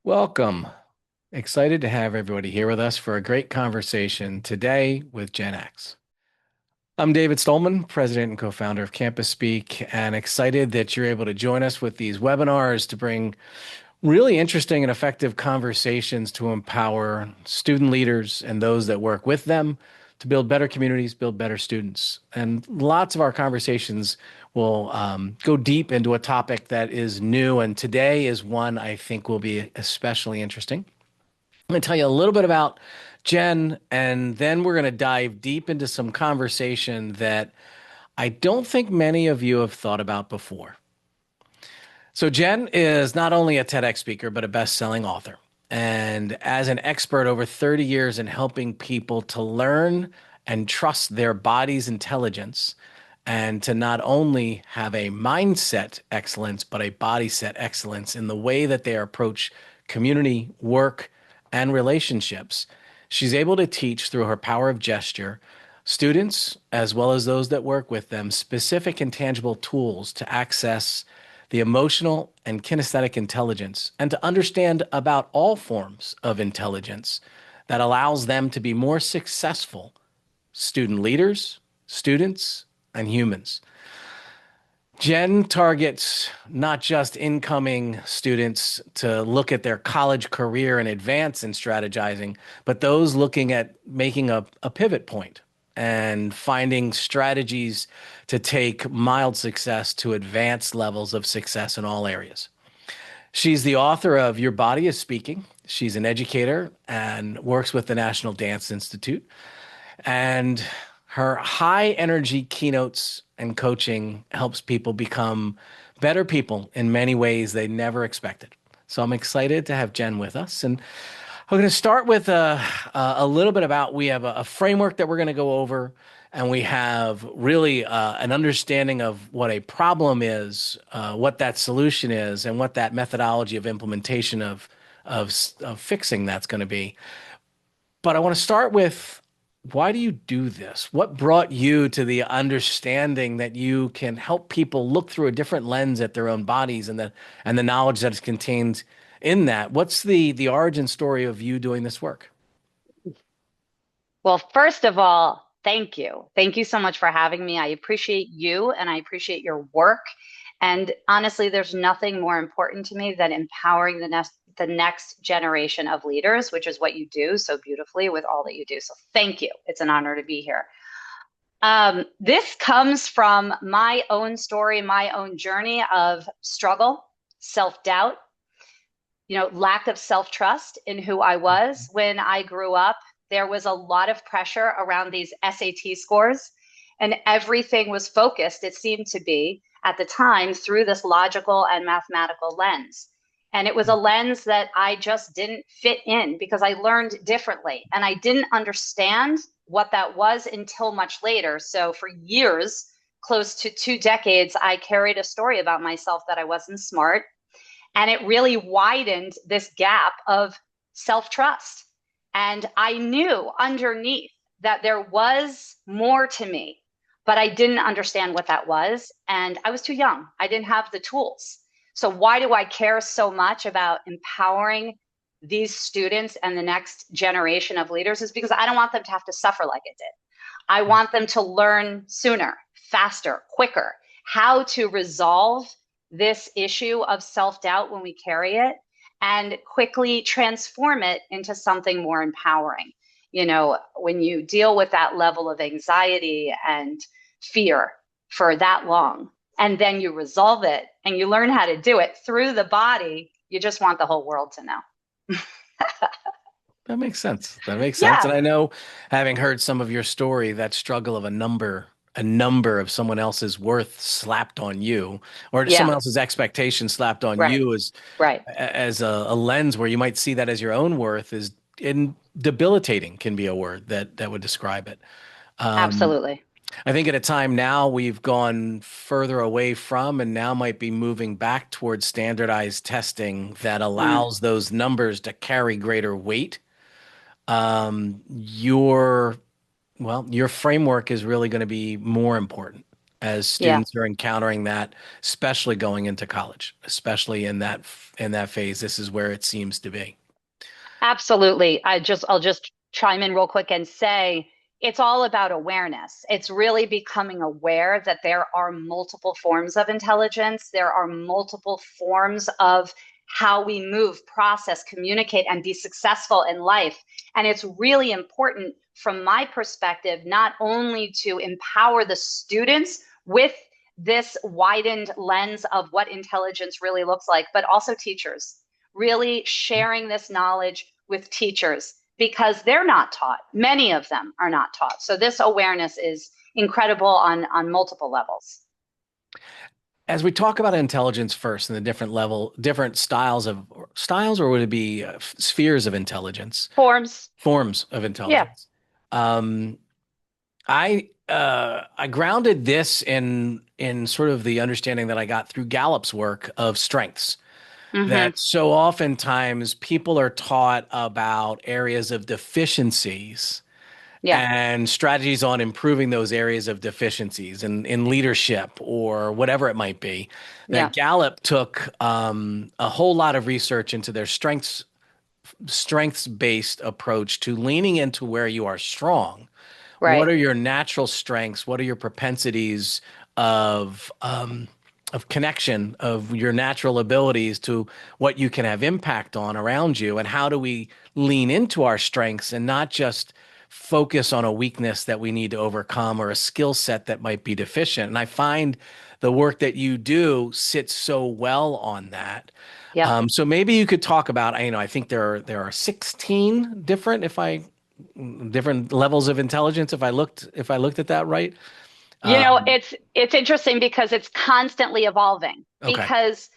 Welcome. Excited to have everybody here with us for a great conversation today with Gen X. I'm David Stollman, president and co-founder of CampusSpeak, and excited that you're able to join us with these webinars to bring really interesting and effective conversations to empower student leaders and those that work with them to build better communities, build better students. And lots of our conversations will go deep into a topic that is new, and today is one I think will be especially interesting. I'm going to tell you a little bit about Jen, and then we're going to dive deep into some conversation that I don't think many of you have thought about before. So, Jen is not only a TEDx speaker, but a best-selling author. And as an expert over 30 years in helping people to learn and trust their body's intelligence, and to not only have a mindset excellence, but a body set excellence in the way that they approach community, work, and relationships. She's able to teach through her power of gesture students, as well as those that work with them, specific and tangible tools to access the emotional and kinesthetic intelligence and to understand about all forms of intelligence that allows them to be more successful student leaders, students, and humans. Jen targets not just incoming students to look at their college career and advance in strategizing, but those looking at making a pivot point and finding strategies to take mild success to advanced levels of success in all areas. She's the author of Your Body is Speaking. She's an educator and works with the National Dance Institute. And her high energy keynotes and coaching helps people become better people in many ways they never expected. So I'm excited to have Jen with us. And we're going to start with a little bit about we have a framework that we're going to go over, and we have really an understanding of what a problem is, what that solution is, and what that methodology of implementation of fixing that's going to be. But I want to start with, why do you do this? What brought you to the understanding that you can help people look through a different lens at their own bodies and the knowledge that is contained in that? What's the origin story of you doing this work? Well, first of all, thank you. Thank you so much for having me. I appreciate you and I appreciate your work. And honestly, there's nothing more important to me than empowering the next generation of leaders, which is what you do so beautifully with all that you do. So thank you. It's an honor to be here. This comes from my own story, my own journey of struggle, self-doubt, lack of self-trust in who I was when I grew up. There was a lot of pressure around these SAT scores, and everything was focused, it seemed to be at the time, through this logical and mathematical lens. And it was a lens that I just didn't fit in because I learned differently. And I didn't understand what that was until much later. So for years, close to 2 decades, I carried a story about myself that I wasn't smart. And it really widened this gap of self-trust. And I knew underneath that there was more to me, but I didn't understand what that was. And I was too young. I didn't have the tools. So why do I care so much about empowering these students and the next generation of leaders? Is because I don't want them to have to suffer like it did. I want them to learn sooner, faster, quicker, how to resolve this issue of self-doubt when we carry it and quickly transform it into something more empowering. When you deal with that level of anxiety and fear for that long, and then you resolve it and you learn how to do it through the body, you just want the whole world to know. That makes sense. That makes sense. Yeah, And I know, having heard some of your story, that struggle of a number of someone else's worth slapped on you, or yeah, someone else's expectation slapped on right, you right. as a lens where you might see that as your own worth is in debilitating can be a word that would describe it. Um, Absolutely. I think at a time now we've gone further away from and now might be moving back towards standardized testing that Mm. allows those numbers to carry greater weight. Um, your, well, your framework is really going to be more important. as Yeah. students are encountering that, especially going into college, especially in that phase. This is where it seems to be. Absolutely. I'll just chime in real quick and say it's all about awareness. It's really becoming aware that there are multiple forms of intelligence. There are multiple forms of how we move, process, communicate, and be successful in life. And it's really important from my perspective, not only to empower the students with this widened lens of what intelligence really looks like, but also teachers really sharing this knowledge with teachers because they're not taught. Many of them are not taught. So this awareness is incredible on multiple levels. As we talk about intelligence first and the different styles, or would it be spheres of intelligence, Forms. forms of Yeah. intelligence? Um, I grounded this in sort of the understanding that I got through Gallup's work of strengths. Mm-hmm. That so oftentimes people are taught about areas of deficiencies Yeah. and strategies on improving those areas of deficiencies in leadership or whatever it might be. That Yeah. Gallup took a whole lot of research into their strengths based approach to leaning into where you are strong. What Right. are your natural strengths? What are your propensities of connection of your natural abilities to what you can have impact on around you? And how do we lean into our strengths and not just focus on a weakness that we need to overcome or a skill set that might be deficient? And I find the work that you do sits so well on that. Yep. So maybe you could talk about, I think there are 16 different levels of intelligence if I looked at that right. You know, Um, it's interesting because it's constantly evolving okay. because,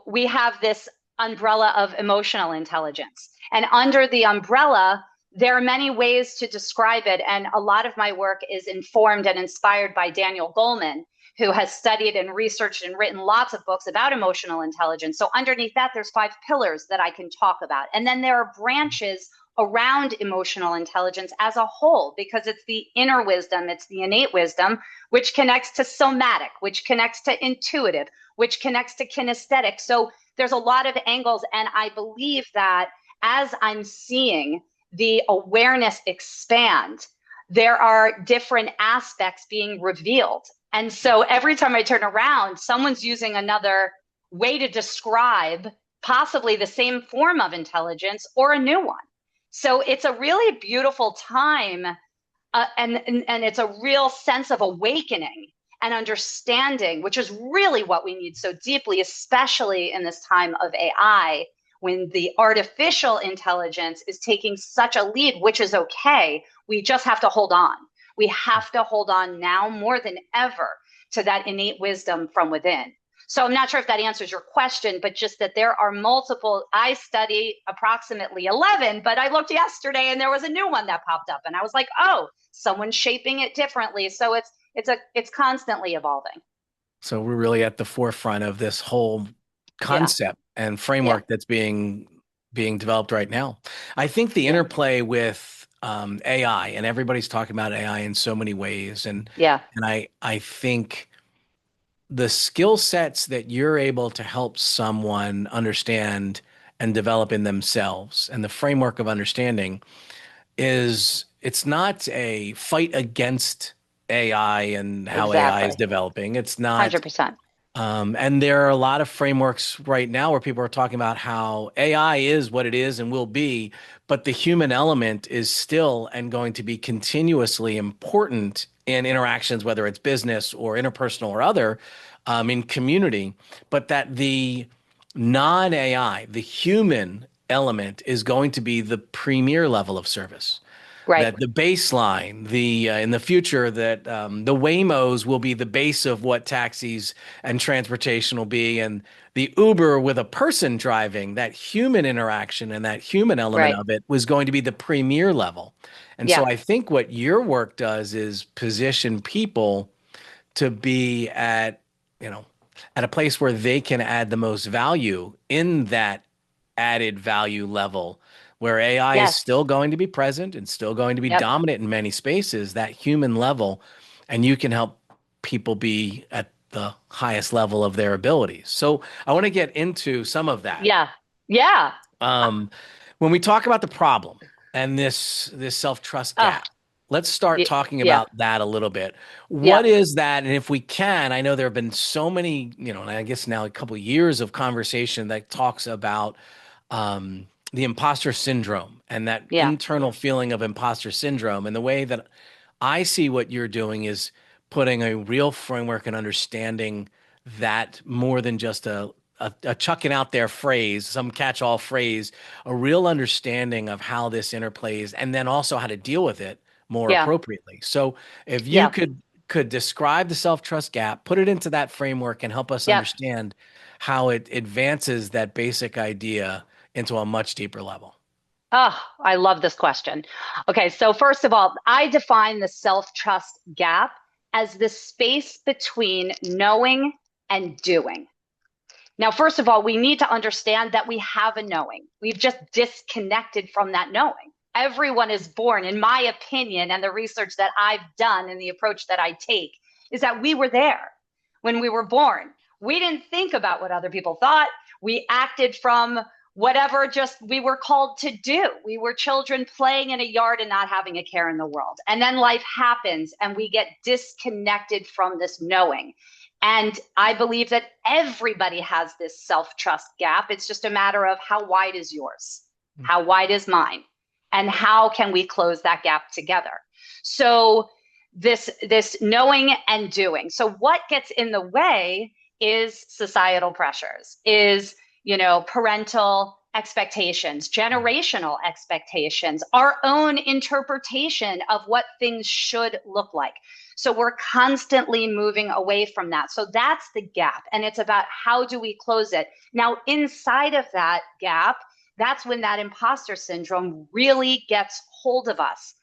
we have this umbrella of emotional intelligence. And under the umbrella, there are many ways to describe it. And a lot of my work is informed and inspired by Daniel Goleman, who has studied and researched and written lots of books about emotional intelligence. So underneath that, there's 5 pillars that I can talk about. And then there are branches around emotional intelligence as a whole, because it's the inner wisdom, it's the innate wisdom, which connects to somatic, which connects to intuitive, which connects to kinesthetic. So there's a lot of angles. And I believe that as I'm seeing the awareness expand, there are different aspects being revealed. And so every time I turn around, someone's using another way to describe possibly the same form of intelligence or a new one. So it's a really beautiful time, and it's a real sense of awakening and understanding, which is really what we need so deeply, especially in this time of AI, when the artificial intelligence is taking such a lead, which is okay. We just have to hold on. We have to hold on now more than ever to that innate wisdom from within. So I'm not sure if that answers your question, but just that there are multiple. I study approximately 11, but I looked yesterday and there was a new one that popped up, and I was like, oh, someone's shaping it differently. So it's constantly evolving. So we're really at the forefront of this whole Yeah, concept and yeah, framework that's being developed right now. I think the yeah, interplay with AI, and everybody's talking about AI in so many ways, and yeah. and I think the skill sets that you're able to help someone understand and develop in themselves, and the framework of understanding is it's not a fight against AI and how AI is Exactly. developing. It's not 100%. and there are a lot of frameworks right now where people are talking about how AI is what it is and will be, but the human element is still and going to be continuously important in interactions, whether it's business or interpersonal or other, in community. But that the non-AI, the human element, is going to be the premier level of service, Right. that the baseline, the in the future, that the Waymos will be the base of what taxis and transportation will be, and the Uber with a person driving, that human interaction and that human element Right. of it was going to be the premier level. And so Yeah. I think what your work does is position people to be you know, at a place where they can add the most value in that added value level, where AI is Yes. still going to be present and still going to be Yep. dominant in many spaces, that human level, and you can help. people be at the highest level of their abilities. So I want to get into some of that. Yeah. Yeah. Um, when we talk about the problem and this self-trust Oh, gap, let's start talking yeah. about that a little bit. Yeah. What is that? And if we can, I know there have been so many, and I guess now a couple of years of conversation that talks about the imposter syndrome and that Yeah. internal feeling of imposter syndrome. And the way that I see what you're doing is putting a real framework and understanding that more than just a chucking out there phrase, some catch-all phrase, a real understanding of how this interplays, and then also how to deal with it more Yeah. appropriately. So, if you Yeah. could describe the self-trust gap, put it into that framework, and help us Yep. understand how it advances that basic idea into a much deeper level. Oh, I love this question. Okay, so first of all, I define the self-trust gap as the space between knowing and doing. Now, first of all, we need to understand that we have a knowing. We've just disconnected from that knowing. Everyone is born, in my opinion, and the research that I've done and the approach that I take is that we were there when we were born. We didn't think about what other people thought. We acted from whatever just we were called to do. We were children playing in a yard and not having a care in the world. And then life happens and we get disconnected from this knowing. And I believe that everybody has this self trust gap. It's just a matter of how wide is yours? How wide is mine? And how can we close that gap together? So, this knowing and doing. So, what gets in the way is societal pressures, is, parental expectations, generational expectations, our own interpretation of what things should look like. So we're constantly moving away from that. So that's the gap. And it's about how do we close it? Now, inside of that gap, that's when that imposter syndrome really gets hold of us.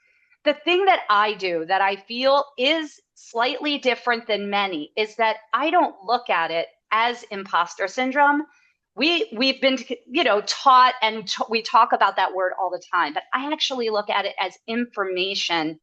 The thing that I do that I feel is slightly different than many is that I don't look at it as imposter syndrome. We've been taught and we talk about that word all the time, but I actually look at it as information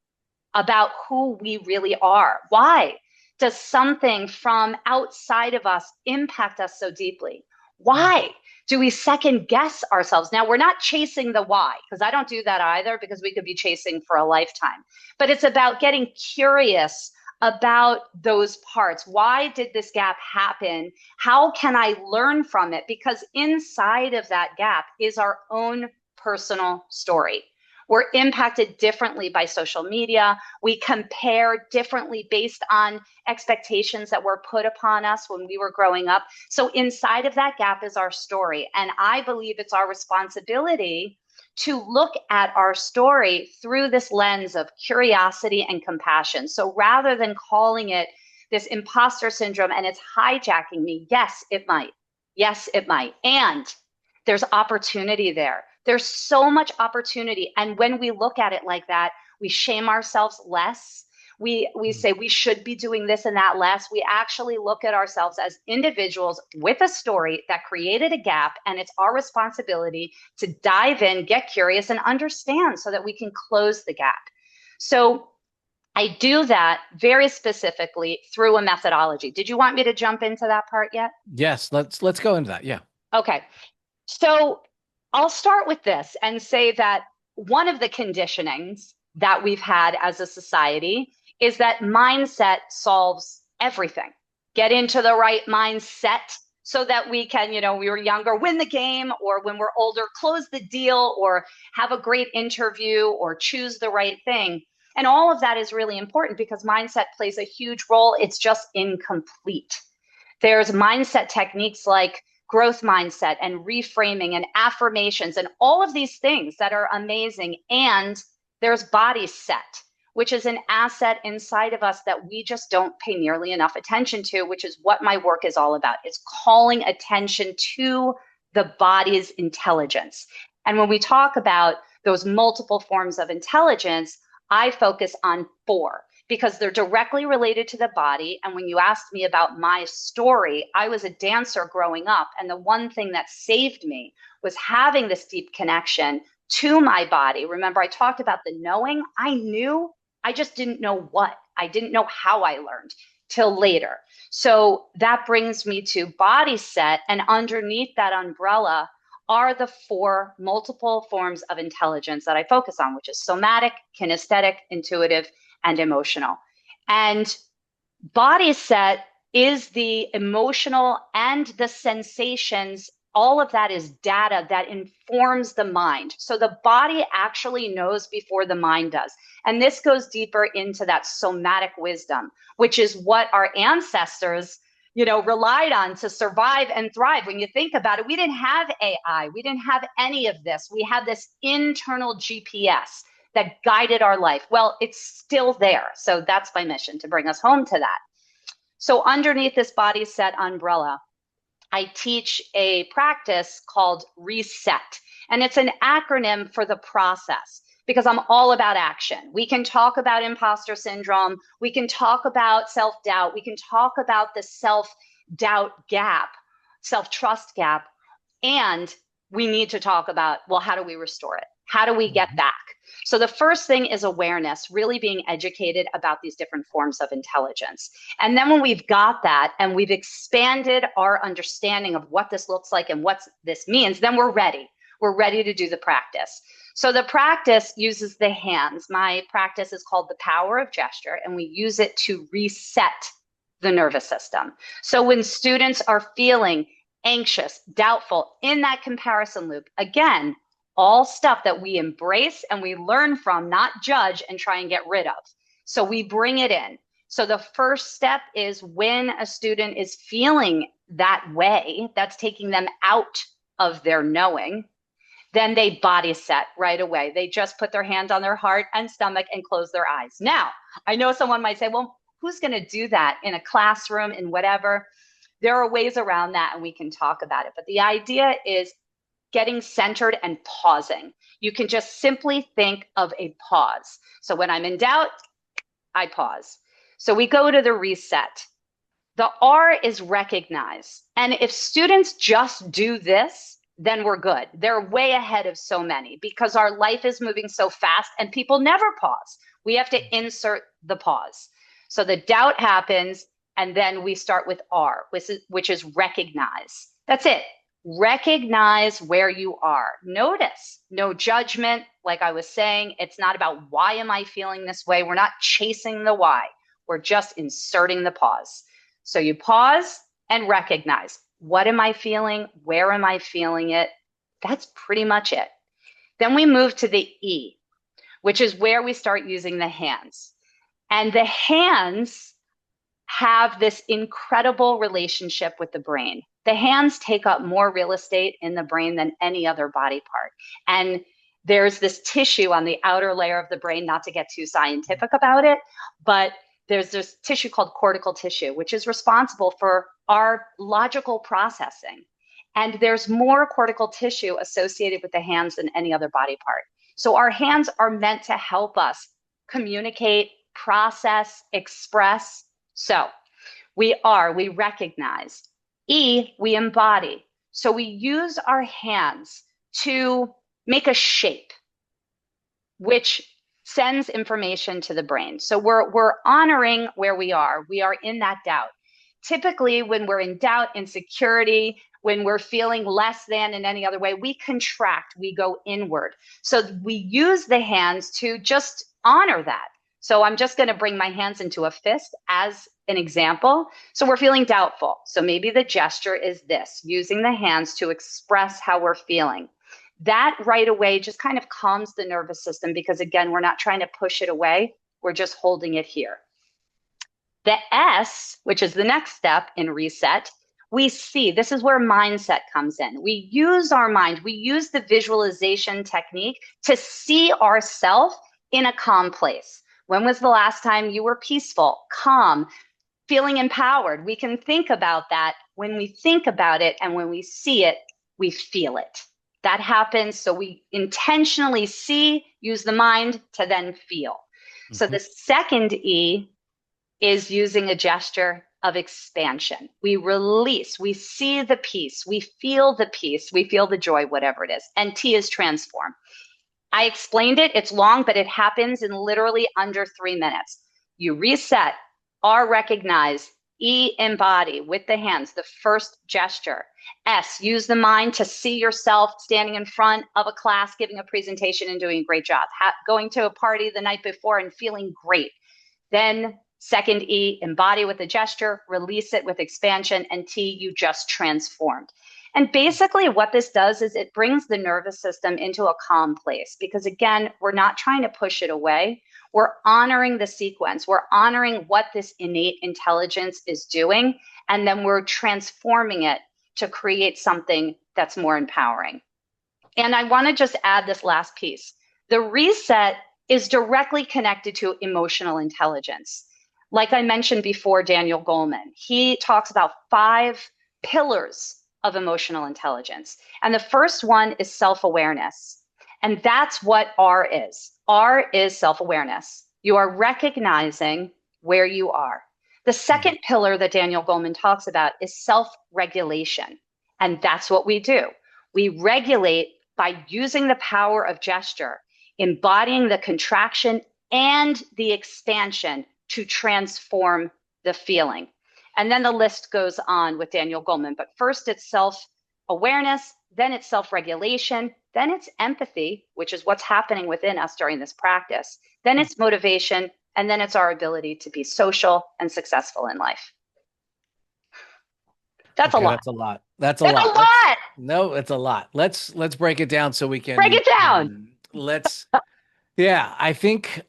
about who we really are. Why does something from outside of us impact us so deeply? Why do we second guess ourselves? Now, we're not chasing the why, because I don't do that either, because we could be chasing for a lifetime. But it's about getting curious about those parts. Why did this gap happen? How can I learn from it? Because inside of that gap is our own personal story. We're impacted differently by social media. We compare differently based on expectations that were put upon us when we were growing up. So inside of that gap is our story. And I believe it's our responsibility to look at our story through this lens of curiosity and compassion. So rather than calling it this imposter syndrome and it's hijacking me, yes, it might. Yes, it might. And there's opportunity there. There's so much opportunity. And when we look at it like that, we shame ourselves less. We say we should be doing this and that less. We actually look at ourselves as individuals with a story that created a gap, and it's our responsibility to dive in, get curious, and understand so that we can close the gap. So I do that very specifically through a methodology. Did you want me to jump into that part yet? Yes, let's go into that. Yeah. Okay. So I'll start with this and say that one of the conditionings that we've had as a society is that mindset solves everything. Get into the right mindset so that we can, we were younger, win the game, or when we're older, close the deal, or have a great interview, or choose the right thing. And all of that is really important because mindset plays a huge role. It's just incomplete. There's mindset techniques like growth mindset and reframing and affirmations and all of these things that are amazing. And there's body set, which is an asset inside of us that we just don't pay nearly enough attention to, which is what my work is all about. It's calling attention to the body's intelligence. And when we talk about those multiple forms of intelligence, I focus on four because they're directly related to the body. And when you asked me about my story, I was a dancer growing up. And the one thing that saved me was having this deep connection to my body. Remember, I talked about the knowing. I knew, I just didn't know what. I didn't know how I learned. till later. So that brings me to body set. And underneath that umbrella are the four multiple forms of intelligence that I focus on, which is somatic, kinesthetic, intuitive, and emotional. And body set is the emotional and the sensations. All of that is data that informs the mind. So the body actually knows before the mind does. And this goes deeper into that somatic wisdom, which is what our ancestors, relied on to survive and thrive. When you think about it, we didn't have AI. We didn't have any of this. We had this internal GPS that guided our life. Well, it's still there. So that's my mission, to bring us home to that. So underneath this body set umbrella, I teach a practice called reset. And it's an acronym for the process, because I'm all about action. We can talk about imposter syndrome. We can talk about self-doubt. We can talk about the self-doubt gap, self-trust gap. And we need to talk about, well, how do we restore it? How do we get back? So the first thing is awareness, really being educated about these different forms of intelligence. And then when we've got that and we've expanded our understanding of what this looks like and what this means, then we're ready. We're ready to do the practice. So the practice uses the hands. My practice is called the power of gesture, and we use it to reset the nervous system. So when students are feeling anxious, doubtful, in that comparison loop, again, all stuff that we embrace and we learn from, not judge and try and get rid of. So we bring it in. So the first step is when a student is feeling that way, that's taking them out of their knowing, then they body set right away. They just put their hand on their heart and stomach and close their eyes. Now, I know someone might say, well, who's going to do that in a classroom, in whatever? There are ways around that, and we can talk about it. But the idea is getting centered and pausing. You can just simply think of a pause. So when I'm in doubt, I pause. So we go to the reset. The R is recognize. And if students just do this, then we're good. They're way ahead of so many, because our life is moving so fast and people never pause. We have to insert the pause. So the doubt happens, and then we start with R, which is recognize. That's it. Recognize where you are. Notice, no judgment. Like I was saying, it's not about why am I feeling this way. We're not chasing the why. We're just inserting the pause. So you pause and recognize. What am I feeling? Where am I feeling it? That's pretty much it. Then we move to the E, which is where we start using the hands. And the hands have this incredible relationship with the brain. The hands take up more real estate in the brain than any other body part. And there's this tissue on the outer layer of the brain, not to get too scientific about it, but there's this tissue called cortical tissue, which is responsible for our logical processing. And there's more cortical tissue associated with the hands than any other body part. So our hands are meant to help us communicate, process, express. So we recognize. E, we embody. So we use our hands to make a shape, which sends information to the brain. So we're honoring where we are. We are in that doubt. Typically, when we're in doubt, insecurity, when we're feeling less than in any other way, we contract, we go inward. So we use the hands to just honor that. So I'm just going to bring my hands into a fist as an example. So we're feeling doubtful. So maybe the gesture is this, using the hands to express how we're feeling. That right away just kind of calms the nervous system, because again, we're not trying to push it away. We're just holding it here. The S, which is the next step in reset, we see. This is where mindset comes in. We use our mind. We use the visualization technique to see ourselves in a calm place. When was the last time you were peaceful, calm, feeling empowered? We can think about that. When we think about it and when we see it, we feel it. That happens. So we intentionally see, use the mind to then feel. Mm-hmm. So the second E is using a gesture of expansion. We release, we see the peace, we feel the peace, we feel the joy, whatever it is. And T is transform. I explained it, it's long, but it happens in literally under 3 minutes. You reset, R, recognize. E, embody with the hands, the first gesture. S, use the mind to see yourself standing in front of a class, giving a presentation and doing a great job. Going to a party the night before and feeling great. Then second E, embody with a gesture, release it with expansion, and T, you just transformed. And basically what this does is it brings the nervous system into a calm place because again, we're not trying to push it away. We're honoring the sequence. We're honoring what this innate intelligence is doing, and then we're transforming it to create something that's more empowering. And I want to just add this last piece. The reset is directly connected to emotional intelligence. Like I mentioned before, Daniel Goleman, he talks about 5 pillars of emotional intelligence. And the first one is self awareness. And that's what R is. R is self awareness. You are recognizing where you are. The second pillar that Daniel Goleman talks about is self regulation. And that's what we do. We regulate by using the power of gesture, embodying the contraction and the expansion to transform the feeling. And then the list goes on with Daniel Goleman. But first, it's self awareness, then it's self regulation, then it's empathy, which is what's happening within us during this practice, then it's motivation, and then it's our ability to be social and successful in life. That's a Okay, lot. that's a lot. That's a That's a lot. Let's lot. no, it's a lot. Let's break it down so we Break can it down. let's yeah, I think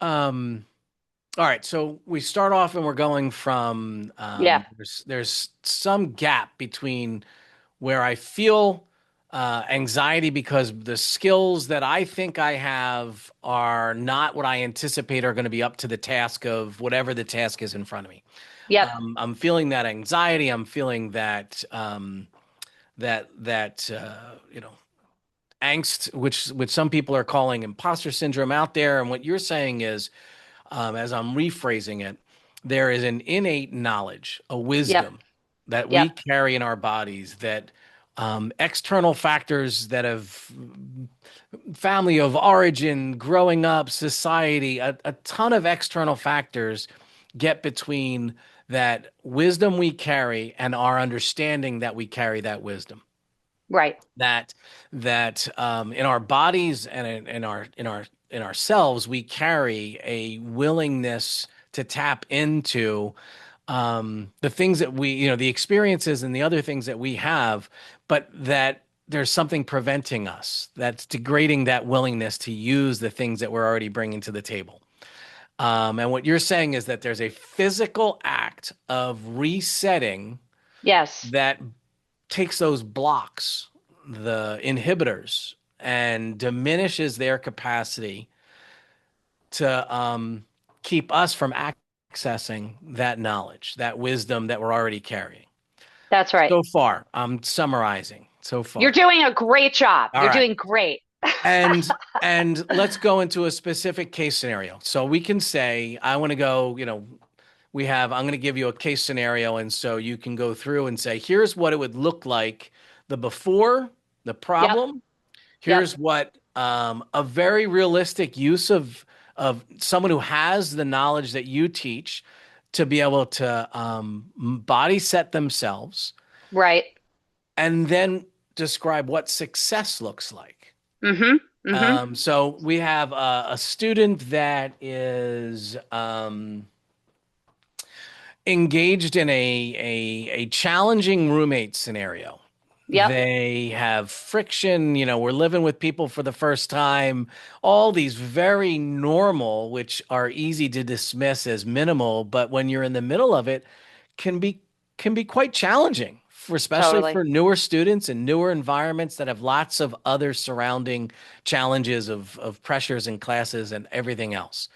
all right, so we start off and we're going from Yeah. there's some gap between where I feel anxiety because the skills that I think I have are not what I anticipate are going to be up to the task of whatever the task is in front of me. Yep. I'm feeling that anxiety. I'm feeling that angst, which some people are calling imposter syndrome out there. And what you're saying is, as I'm rephrasing it, there is an innate knowledge, a Yep. wisdom that we Yep. carry in our bodies that external factors that have family of origin, growing up, society, a ton of external factors get between that wisdom we carry and our understanding that we carry that wisdom. Right. That in our bodies and in ourselves, we carry a willingness to tap into the things that the experiences and the other things that we have, but that there's something preventing us that's degrading that willingness to use the things that we're already bringing to the table. And what you're saying is that there's a physical act of resetting Yes. that takes those blocks, the inhibitors, and diminishes their capacity to keep us from accessing that knowledge, that wisdom that we're already carrying. That's right. So far, I'm summarizing so You're far. doing a great job. All You're right. doing great. And let's go into a specific case scenario. So we can say, I want to go, I'm going to give you a case scenario. And so you can go through and say, here's what it would look like the before, the Yep. problem. Yep. Here's what a very realistic use of someone who has the knowledge that you teach to be able to body set themselves Right. and then describe what success looks like. Mm-hmm. Mm-hmm. So we have a student that is engaged in a challenging roommate scenario. Yep. They have friction, we're living with people for the first time, all these very normal, which are easy to dismiss as minimal, but when you're in the middle of it, can be can be quite challenging for especially Totally. for newer students and newer environments that have lots of other surrounding challenges of pressures and classes and everything else.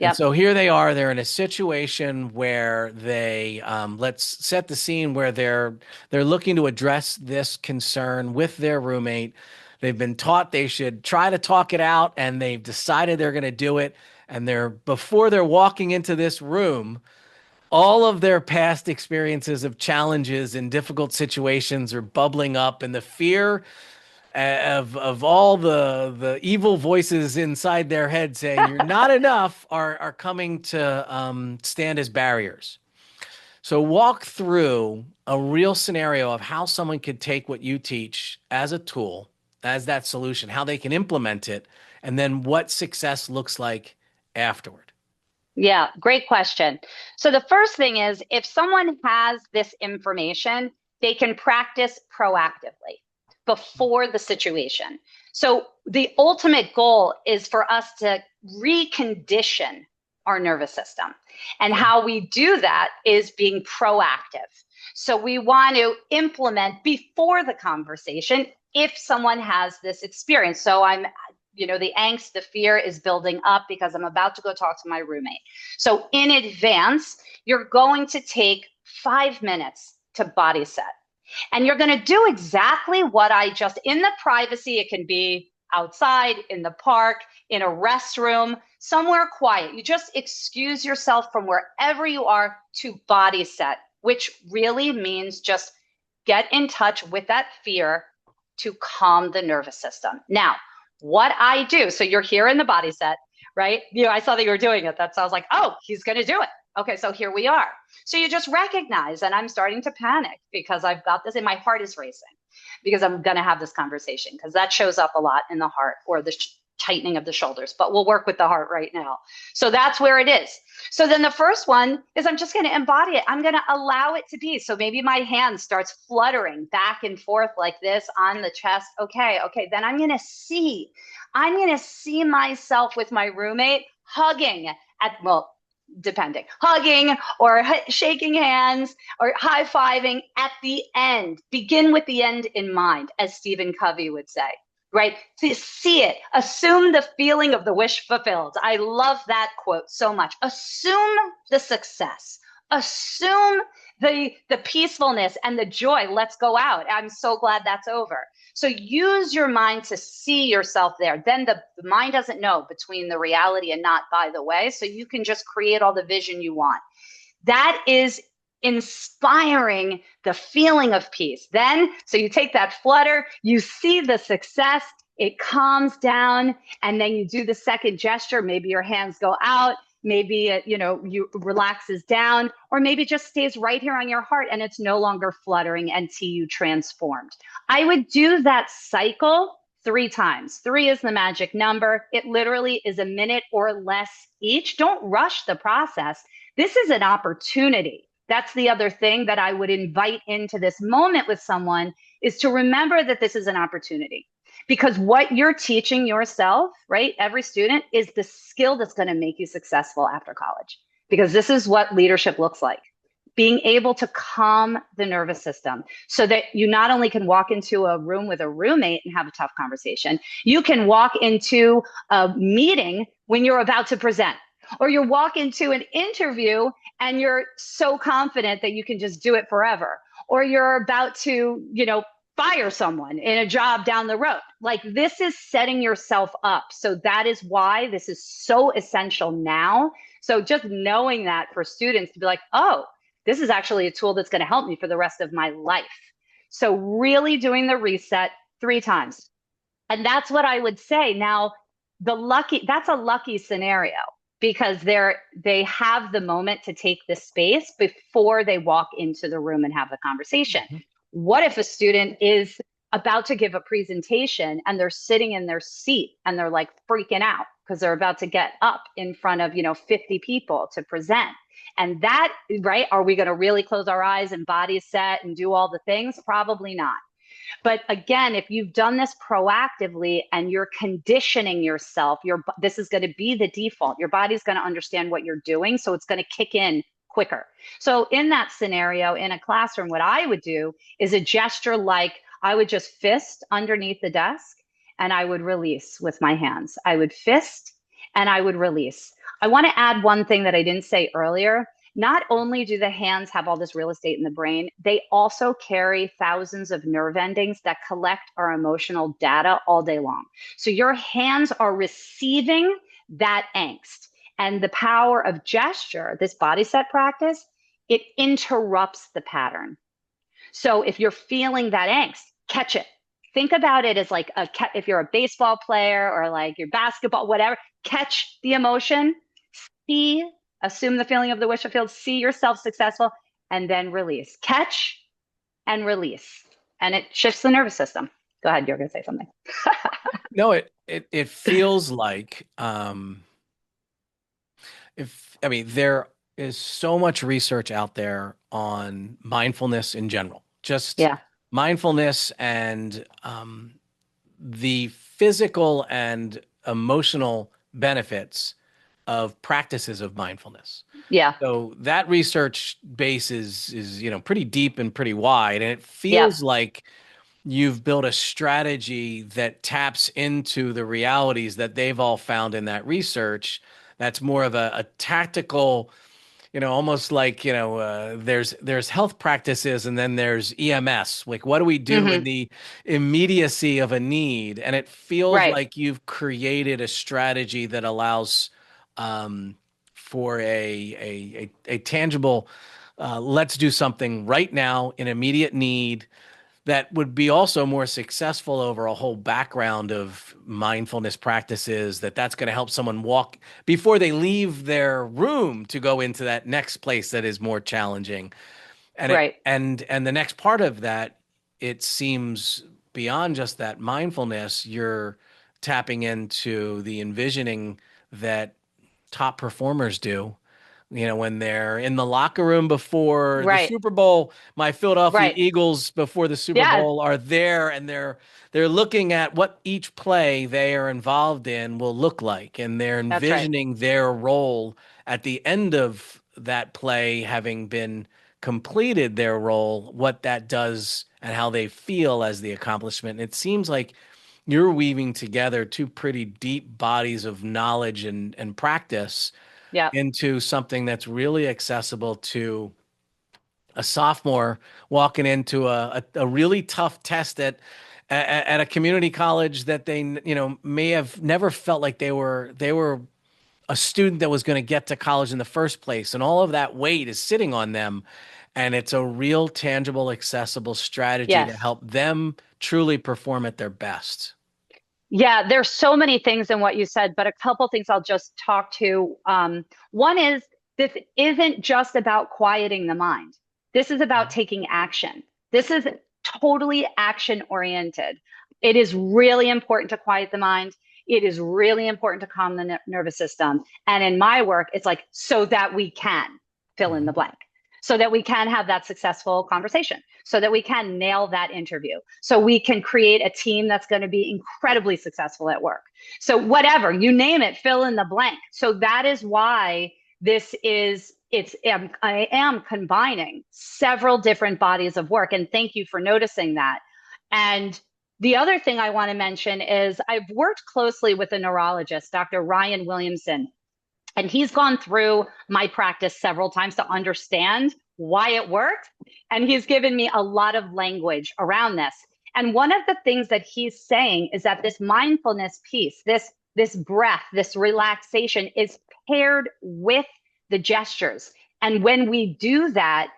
And Yep. so here they are. They're in a situation where let's set the scene where they're looking to address this concern with their roommate. They've been taught they should try to talk it out, and they've decided they're going to do it. And before they're walking into this room, all of their past experiences of challenges and difficult situations are bubbling up, and the fear of all the evil voices inside their head saying you're not enough are coming to stand as barriers. So walk through a real scenario of how someone could take what you teach as a tool, as that solution, how they can implement it, and then what success looks like afterward. Yeah, great question. So the first thing is if someone has this information, they can practice proactively before the situation. So the ultimate goal is for us to recondition our nervous system. And Okay. how we do that is being proactive. So we want to implement before the conversation if someone has this experience. So the angst, the fear is building up because I'm about to go talk to my roommate. So in advance, you're going to take 5 minutes to body set. And you're going to do exactly what in the privacy, it can be outside, in the park, in a restroom, somewhere quiet. You just excuse yourself from wherever you are to body set, which really means just get in touch with that fear to calm the nervous system. Now, what I do, so you're here in the body set, right? I saw that you were doing it. That sounds like, oh, he's going to do it. Okay, so here we are. So you just recognize, and I'm starting to panic because I've got this, and my heart is racing because I'm going to have this conversation because that shows up a lot in the heart or the tightening of the shoulders. But we'll work with the heart right now. So that's where it is. So then the first one is I'm just going to embody it. I'm going to allow it to be. So maybe my hand starts fluttering back and forth like this on the chest. Okay. Then I'm going to see. I'm going to see myself with my roommate hugging depending, hugging or shaking hands or high-fiving at the end. Begin with the end in mind, as Stephen Covey would say, right? To see it, assume the feeling of the wish fulfilled. I love that quote so much. Assume the success, assume the peacefulness and the joy. Let's go out. I'm so glad that's over. So use your mind to see yourself there. Then the mind doesn't know between the reality and not, by the way. So you can just create all the vision you want. That is inspiring the feeling of peace. Then, so you take that flutter, you see the success, it calms down, and then you do the second gesture. Maybe your hands go out, maybe you relaxes down, or maybe just stays right here on your heart and it's no longer fluttering until you transformed. I would do that cycle 3 times. 3 is the magic number. It literally is a minute or less each. Don't rush the process. This is an opportunity. That's the other thing that I would invite into this moment with someone is to remember that this is an opportunity. Because what you're teaching yourself, right, every student, is the skill that's going to make you successful after college. Because this is what leadership looks like. Being able to calm the nervous system so that you not only can walk into a room with a roommate and have a tough conversation, you can walk into a meeting when you're about to present, or you walk into an interview and you're so confident that you can just do it forever, or you're about to, fire someone in a job down the road. Like, this is setting yourself up. So that is why this is so essential now. So just knowing that for students to be like, oh, this is actually a tool that's going to help me for the rest of my life. So really doing the reset 3 times. And that's what I would say. Now, that's a lucky scenario because they have the moment to take the space before they walk into the room and have the conversation. Mhm. What if a student is about to give a presentation and they're sitting in their seat and they're like freaking out because they're about to get up in front of, 50 people to present? And that, right? Are we going to really close our eyes and body set and do all the things? Probably not. But again, if you've done this proactively and you're conditioning yourself, this is going to be the default. Your body's going to understand what you're doing, so it's going to kick in quicker. So in that scenario, in a classroom, what I would do is a gesture like I would just fist underneath the desk and I would release with my hands. I would fist and I would release. I want to add one thing that I didn't say earlier. Not only do the hands have all this real estate in the brain, they also carry thousands of nerve endings that collect our emotional data all day long. So your hands are receiving that angst. And the power of gesture, this body set practice, it interrupts the pattern. So if you're feeling that angst, catch it. Think about it as like if you're a baseball player or like your basketball, whatever, catch the emotion, assume the feeling of the wish fulfilled, see yourself successful, and then release. Catch and release. And it shifts the nervous system. Go ahead, you're going to say something. No, it feels like if I mean there is so much research out there on mindfulness in general, just Yeah. mindfulness and the physical and emotional benefits of practices of mindfulness. Yeah. So that research base is pretty deep and pretty wide, and it Yeah. feels like you've built a strategy that taps into the realities that they've all found in that research. That's more of a tactical, almost like, there's health practices and then there's EMS. Like, what do we do in Hmm. the immediacy of a need? And it feels Right. like you've created a strategy that allows um, for a tangible, let's do something right now in immediate need that would be also more successful over a whole background of mindfulness practices that's going to help someone walk before they leave their room to go into that next place that is more challenging. And it Right. and the next part of that, it seems beyond just that mindfulness, you're tapping into the envisioning that top performers do. When they're in the locker room before the Right. Super Bowl, my Philadelphia Right. Eagles before the Super Yeah. Bowl are there and they're looking at what each play they are involved in will look like, and they're That's right. envisioning their role at the end of that play having been completed their role, what that does and how they feel as the accomplishment. And it seems like you're weaving together two pretty deep bodies of knowledge and practice Yeah. into something that's really accessible to a sophomore walking into a really tough test at a community college that they may have never felt like they were a student that was going to get to college in the first place, and all of that weight is sitting on them, and it's a real tangible accessible strategy to Yes. help them truly perform at their best. Yeah, there's so many things in what you said, but a couple things I'll just talk to. One is this isn't just about quieting the mind. This is about taking action. This is totally action oriented. It is really important to quiet the mind. It is really important to calm the nervous system. And in my work, it's like so that we can fill in the Mhm. blank, so that we can have that successful conversation, so that we can nail that interview, so we can create a team that's going to be incredibly successful at work. So, whatever you name it, fill in the blank. So, that is why this is. I am combining several different bodies of work. And thank you for noticing that. And the other thing I want to mention is I've worked closely with a neurologist, Dr. Ryan Williamson, and he's gone through my practice several times to understand why it worked. And he's given me a lot of language around this. And one of the things that he's saying is that this mindfulness piece, this breath, this relaxation is paired with the gestures. And when we do that,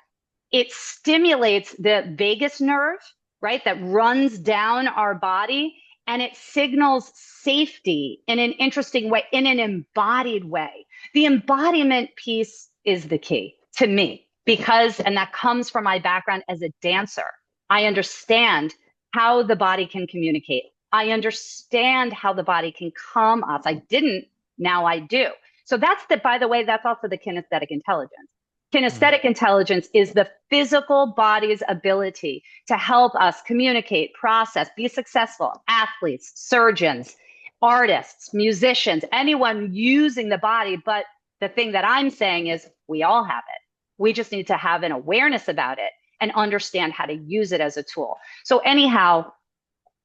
it stimulates the vagus nerve, right, that runs down our body, and it signals safety in an interesting way, in an embodied way. The embodiment piece is the key to me because, and that comes from my background as a dancer. I understand how the body can communicate. I understand how the body can calm us. I didn't, now I do. So that's the, by the way, that's also the kinesthetic intelligence. Mhm. Kinesthetic intelligence is the physical body's ability to help us communicate, process, be successful. Athletes, surgeons, artists, musicians, anyone using the body. But the thing that I'm saying is we all have it. We just need to have an awareness about it and understand how to use it as a tool. So, anyhow,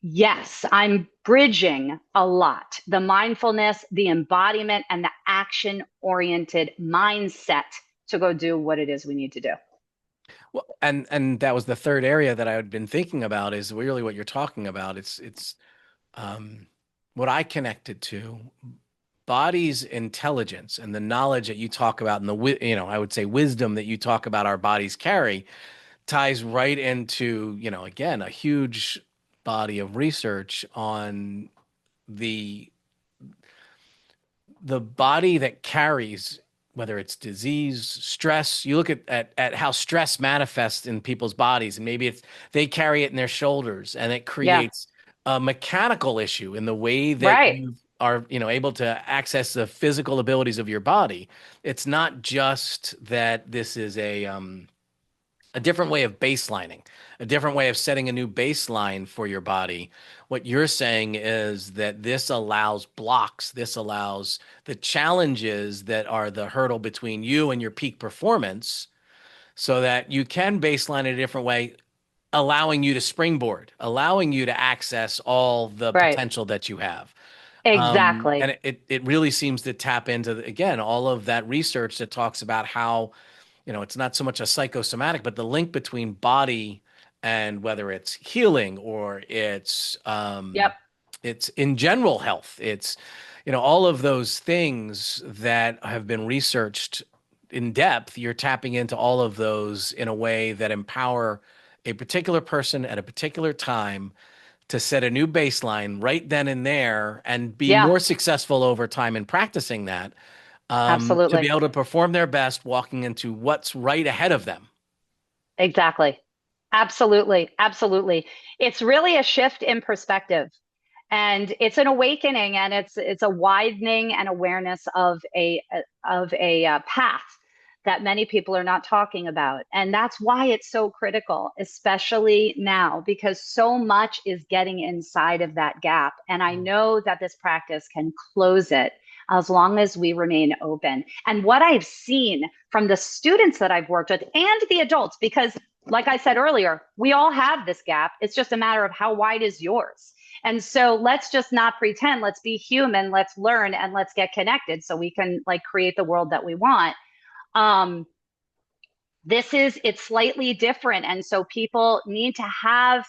yes, I'm bridging a lot the mindfulness, the embodiment, and the action oriented mindset to go do what it is we need to do. Well, and that was the third area that I had been thinking about is really what you're talking about. It's um, what I connected to body's intelligence and the knowledge that you talk about and I would say wisdom that you talk about our bodies carry ties right into, again, a huge body of research on the the body that carries. whether it's disease, stress. You look at how stress manifests in people's bodies, and maybe it's they carry it in their shoulders, and it Yeah. creates a mechanical issue in the way that Right. you are, able to access the physical abilities of your body. It's not just that this is a different way of baselining, a different way of setting a new baseline for your body. What you're saying is that this allows blocks, this allows the challenges that are the hurdle between you and your peak performance so that you can baseline in a different way, allowing you to springboard, allowing you to access all the Right. potential that you have. And Exactly. it really seems to tap into, again, all of that research that talks about how it's not so much a psychosomatic, but the link between body and whether it's healing or Yep. it's in general health. It's all of those things that have been researched in depth. You're tapping into all of those in a way that empower a particular person at a particular time to set a new baseline right then and there and be Yeah. more successful over time in practicing that, to be Absolutely. able to perform their best walking into what's right ahead of them. Exactly. Absolutely. Absolutely. It's really a shift in perspective. And it's an awakening, and it's a widening and awareness of a path that many people are not talking about. And that's why it's so critical, especially now, because so much is getting inside of that gap. And I know that this practice can close it as long as we remain open. And what I've seen from the students that I've worked with and the adults, because like I said earlier, we all have this gap. It's just a matter of how wide is yours. And so let's just not pretend. Let's be human. Let's learn and let's get connected so we can like create the world that we want. Um, it's slightly different. And so people need to have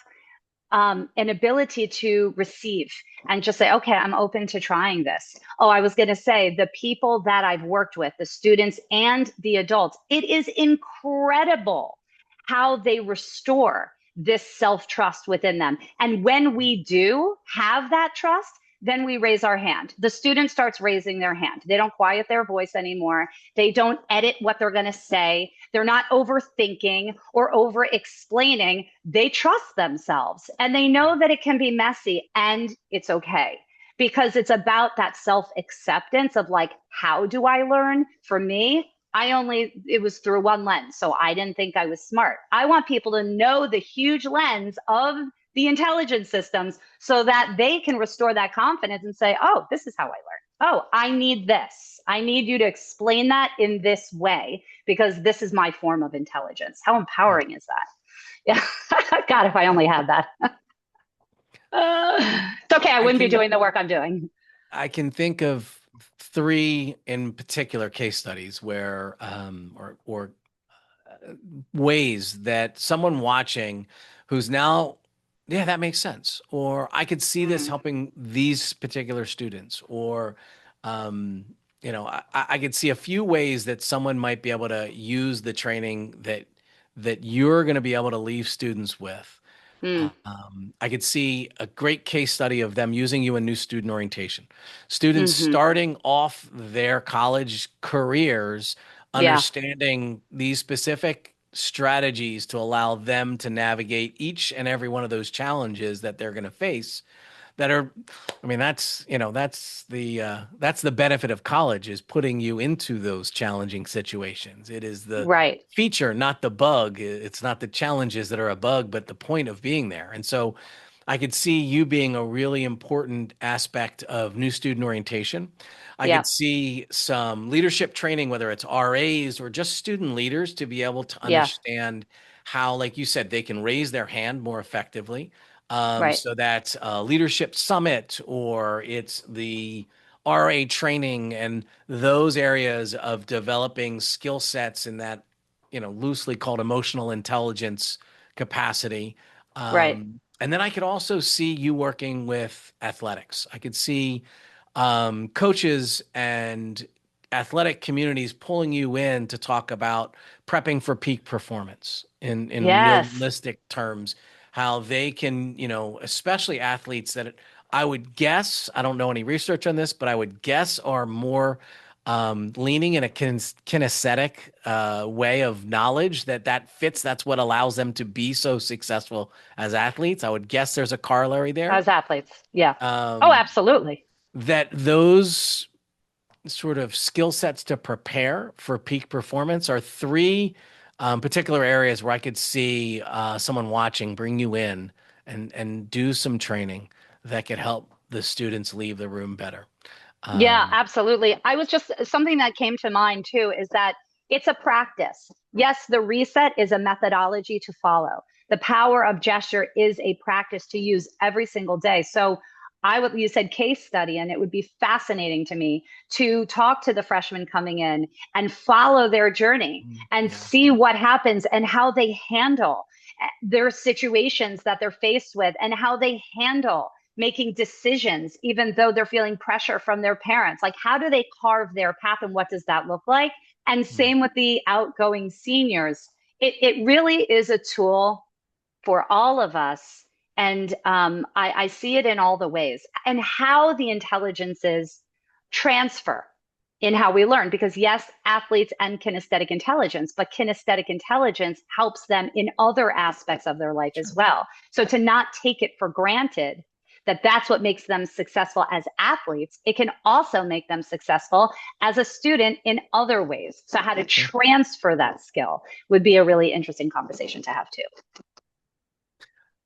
an ability to receive and just say, okay, I'm open to trying this. Oh, I was going to say the people that I've worked with, the students and the adults, it is incredible how they restore this self trust within them. And when we do have that trust, then we raise our hand. The student starts raising their hand. They don't quiet their voice anymore. They don't edit what they're going to say. They're not overthinking or over explaining. They trust themselves and they know that it can be messy and it's okay because it's about that self acceptance of like, how do I learn? For me, it was through one lens. So I didn't think I was smart. I want people to know the huge lens of the intelligence systems so that they can restore that confidence and say, oh, this is how I learn. Oh, I need this. I need you to explain that in this way because this is my form of intelligence. How empowering is that? Yeah. God, if I only had that. It's okay. I I wouldn't be can doing the work I'm doing. I can think of three in particular case studies where or ways that someone watching who's now, yeah, that makes sense. Or I could see this Mm, helping these particular students. Or, um, I could see a few ways that someone might be able to use the training that you're going to be able to leave students with. mm, I could see a great case study of them using you in new student orientation. Students hmm. starting off their college careers, Yeah. understanding these specific strategies to allow them to navigate each and every one of those challenges that they're going to face that are, I mean, that's the benefit of college is putting you into those challenging situations. It is the Right. feature, not the bug. It's not the challenges that are a bug, but the point of being there. And so I could see you being a really important aspect of new student orientation. I Yeah. could see some leadership training, whether it's RAs or just student leaders, to be able to Yeah. understand how, like you said, they can raise their hand more effectively. Right. So that leadership summit or it's the RA training and those areas of developing skill sets in that, loosely called emotional intelligence capacity. Right. And then I could also see you working with athletics. I could see coaches and athletic communities pulling you in to talk about prepping for peak performance in Yes. realistic terms, how they can, especially athletes that I would guess, I don't know any research on this, but I would guess are more leaning in a kinesthetic way of knowledge that fits. That's what allows them to be so successful as athletes. I would guess there's a corollary there. As athletes. Yeah. Oh, Um, absolutely. that those sort of skill sets to prepare for peak performance are three particular areas where I could see someone watching bring you in and do some training that could help the students leave the room better. Yeah, Um, absolutely. I was just something that came to mind too is that it's a practice. Yes, the reset is a methodology to follow. The power of gesture is a practice to use every single day. So you said case study, and it would be fascinating to me to talk to the freshmen coming in and follow their journey and yeah. see what happens and how they handle their situations that they're faced with and how they handle making decisions, even though they're feeling pressure from their parents. Like, how do they carve their path and what does that look like? And Mm. same with the outgoing seniors. It really is a tool for all of us. And I see it in all the ways and how the intelligences transfer in how we learn. Because, yes, athletes and kinesthetic intelligence, but kinesthetic intelligence helps them in other aspects of their life as Sure. well. So, to not take it for granted that that's what makes them successful as athletes, it can also make them successful as a student in other ways. So, how to Sure. transfer that skill would be a really interesting conversation to have too.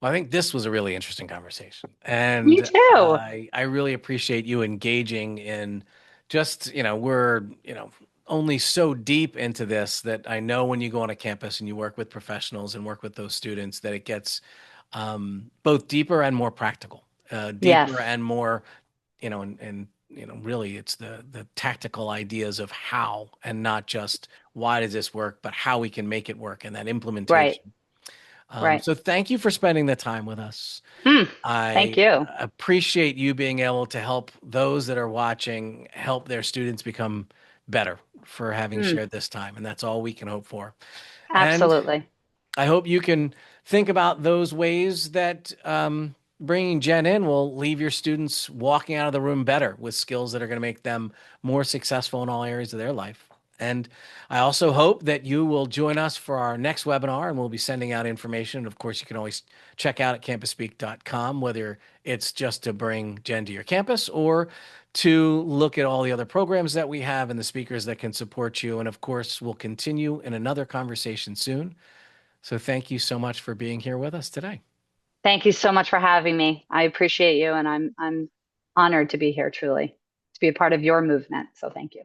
Well, I think this was a really interesting conversation, Me and too. I really appreciate you engaging in just, we're, only so deep into this that I know when you go on a campus and you work with professionals and work with those students that it gets both deeper and more practical, deeper Yes. and more, and really it's the tactical ideas of how and not just why does this work, but how we can make it work and that Right. implementation. Right. So thank you for spending the time with us. Mm, thank I you. appreciate you being able to help those that are watching help their students become better for having Mm, shared this time. And that's all we can hope for. And absolutely. I hope you can think about those ways that bringing Jen in will leave your students walking out of the room better with skills that are going to make them more successful in all areas of their life. And I also hope that you will join us for our next webinar, and we'll be sending out information. Of course, you can always check out at campusspeak.com, whether it's just to bring Jen to your campus or to look at all the other programs that we have and the speakers that can support you. And of course, we'll continue in another conversation soon. So thank you so much for being here with us today. Thank you so much for having me. I appreciate you, and I'm honored to be here, truly, to be a part of your movement. So thank you.